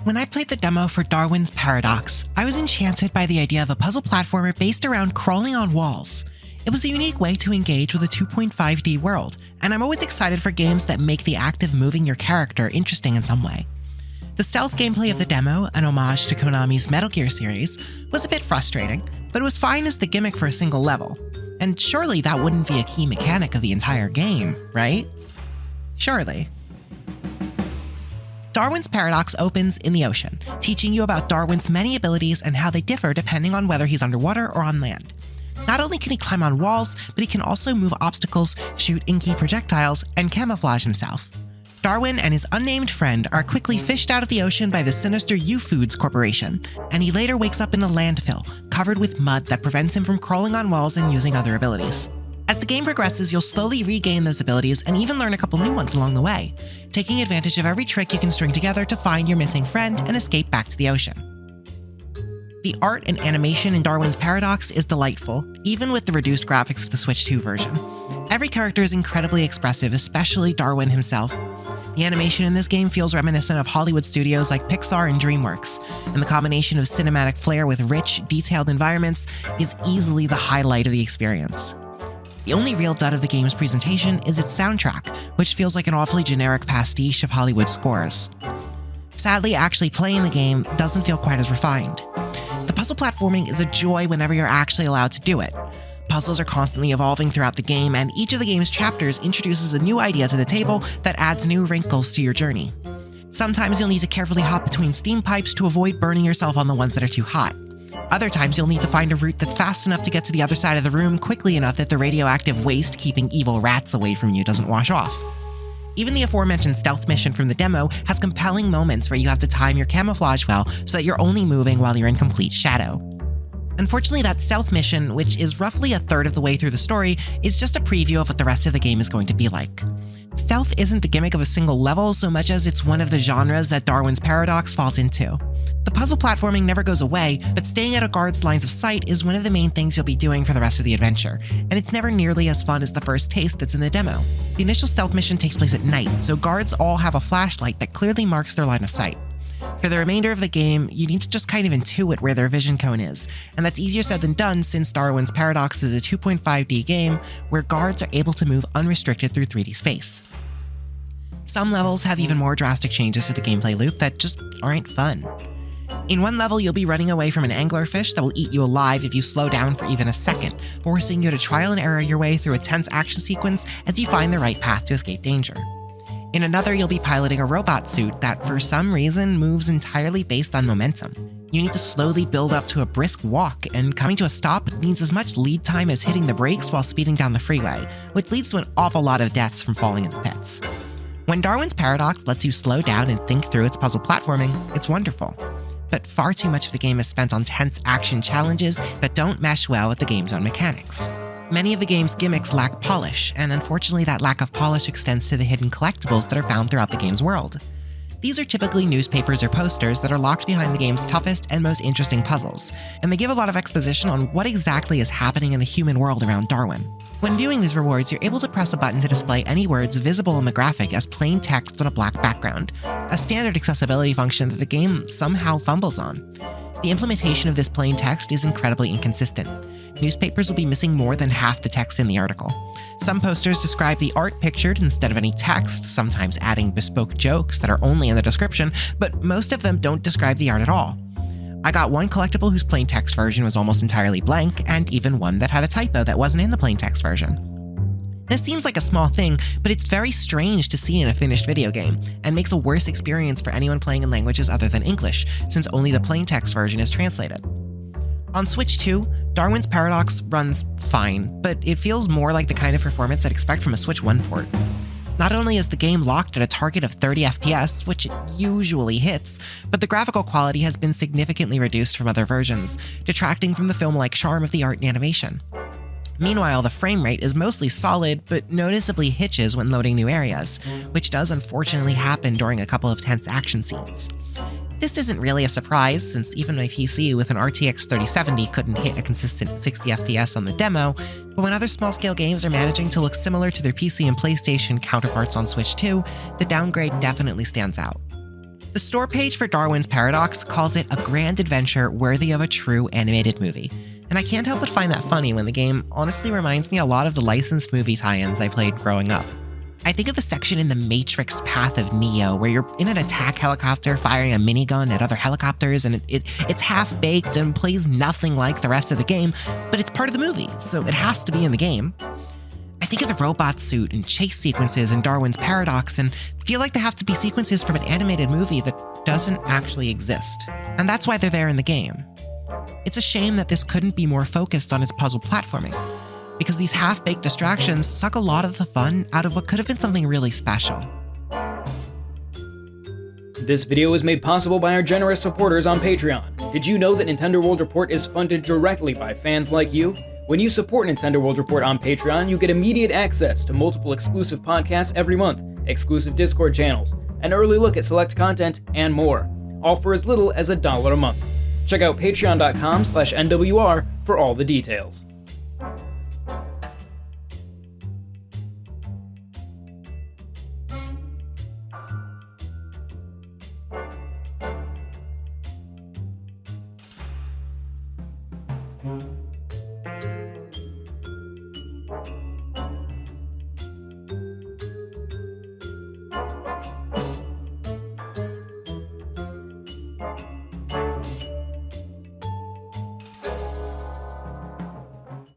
When I played the demo for Darwin's Paradox, I was enchanted by the idea of a puzzle platformer based around crawling on walls. It was a unique way to engage with a 2.5D world, and I'm always excited for games that make the act of moving your character interesting in some way. The stealth gameplay of the demo, an homage to Konami's Metal Gear series, was a bit frustrating, but it was fine as the gimmick for a single level. And surely that wouldn't be a key mechanic of the entire game, right? Surely. Darwin's Paradox opens in the ocean, teaching you about Darwin's many abilities and how they differ depending on whether he's underwater or on land. Not only can he climb on walls, but he can also move obstacles, shoot inky projectiles, and camouflage himself. Darwin and his unnamed friend are quickly fished out of the ocean by the sinister U-Foods Corporation, and he later wakes up in a landfill, covered with mud that prevents him from crawling on walls and using other abilities. As the game progresses, you'll slowly regain those abilities and even learn a couple new ones along the way, taking advantage of every trick you can string together to find your missing friend and escape back to the ocean. The art and animation in Darwin's Paradox is delightful, even with the reduced graphics of the Switch 2 version. Every character is incredibly expressive, especially Darwin himself. The animation in this game feels reminiscent of Hollywood studios like Pixar and DreamWorks, and the combination of cinematic flair with rich, detailed environments is easily the highlight of the experience. The only real dud of the game's presentation is its soundtrack, which feels like an awfully generic pastiche of Hollywood scores. Sadly, actually playing the game doesn't feel quite as refined. The puzzle platforming is a joy whenever you're actually allowed to do it. Puzzles are constantly evolving throughout the game, and each of the game's chapters introduces a new idea to the table that adds new wrinkles to your journey. Sometimes you'll need to carefully hop between steam pipes to avoid burning yourself on the ones that are too hot. Other times you'll need to find a route that's fast enough to get to the other side of the room quickly enough that the radioactive waste keeping evil rats away from you doesn't wash off. Even the aforementioned stealth mission from the demo has compelling moments where you have to time your camouflage well so that you're only moving while you're in complete shadow. Unfortunately, that stealth mission, which is roughly a third of the way through the story, is just a preview of what the rest of the game is going to be like. Stealth isn't the gimmick of a single level so much as it's one of the genres that Darwin's Paradox falls into. The puzzle platforming never goes away, but staying out of guards' lines of sight is one of the main things you'll be doing for the rest of the adventure, and it's never nearly as fun as the first taste that's in the demo. The initial stealth mission takes place at night, so guards all have a flashlight that clearly marks their line of sight. For the remainder of the game, you need to just kind of intuit where their vision cone is, and that's easier said than done since Darwin's Paradox is a 2.5D game where guards are able to move unrestricted through 3D space. Some levels have even more drastic changes to the gameplay loop that just aren't fun. In one level, you'll be running away from an anglerfish that will eat you alive if you slow down for even a second, forcing you to trial and error your way through a tense action sequence as you find the right path to escape danger. In another, you'll be piloting a robot suit that, for some reason, moves entirely based on momentum. You need to slowly build up to a brisk walk, and coming to a stop needs as much lead time as hitting the brakes while speeding down the freeway, which leads to an awful lot of deaths from falling into pits. When Darwin's Paradox lets you slow down and think through its puzzle platforming, it's wonderful. But far too much of the game is spent on tense action challenges that don't mesh well with the game's own mechanics. Many of the game's gimmicks lack polish, and unfortunately that lack of polish extends to the hidden collectibles that are found throughout the game's world. These are typically newspapers or posters that are locked behind the game's toughest and most interesting puzzles, and they give a lot of exposition on what exactly is happening in the human world around Darwin. When viewing these rewards, you're able to press a button to display any words visible in the graphic as plain text on a black background, a standard accessibility function that the game somehow fumbles on. The implementation of this plain text is incredibly inconsistent. Newspapers will be missing more than half the text in the article. Some posters describe the art pictured instead of any text, sometimes adding bespoke jokes that are only in the description, but most of them don't describe the art at all. I got one collectible whose plain text version was almost entirely blank, and even one that had a typo that wasn't in the plain text version. This seems like a small thing, but it's very strange to see in a finished video game, and makes a worse experience for anyone playing in languages other than English, since only the plain text version is translated. On Switch 2, Darwin's Paradox runs fine, but it feels more like the kind of performance I'd expect from a Switch 1 port. Not only is the game locked at a target of 30 FPS, which it usually hits, but the graphical quality has been significantly reduced from other versions, detracting from the film-like charm of the art and animation. Meanwhile, the frame rate is mostly solid, but noticeably hitches when loading new areas, which does unfortunately happen during a couple of tense action scenes. This isn't really a surprise, since even my PC with an RTX 3070 couldn't hit a consistent 60 FPS on the demo, but when other small-scale games are managing to look similar to their PC and PlayStation counterparts on Switch 2, the downgrade definitely stands out. The store page for Darwin's Paradox calls it a grand adventure worthy of a true animated movie. And I can't help but find that funny when the game honestly reminds me a lot of the licensed movie tie-ins I played growing up. I think of the section in the Matrix Path of Neo where you're in an attack helicopter firing a minigun at other helicopters, and it's half-baked and plays nothing like the rest of the game, but it's part of the movie, so it has to be in the game. I think of the robot suit and chase sequences in Darwin's Paradox and feel like they have to be sequences from an animated movie that doesn't actually exist. And that's why they're there in the game. It's a shame that this couldn't be more focused on its puzzle platforming, because these half-baked distractions suck a lot of the fun out of what could have been something really special. This video was made possible by our generous supporters on Patreon. Did you know that Nintendo World Report is funded directly by fans like you? When you support Nintendo World Report on Patreon, you get immediate access to multiple exclusive podcasts every month, exclusive Discord channels, an early look at select content, and more, all for as little as $1 a month. Check out patreon.com/NWR for all the details.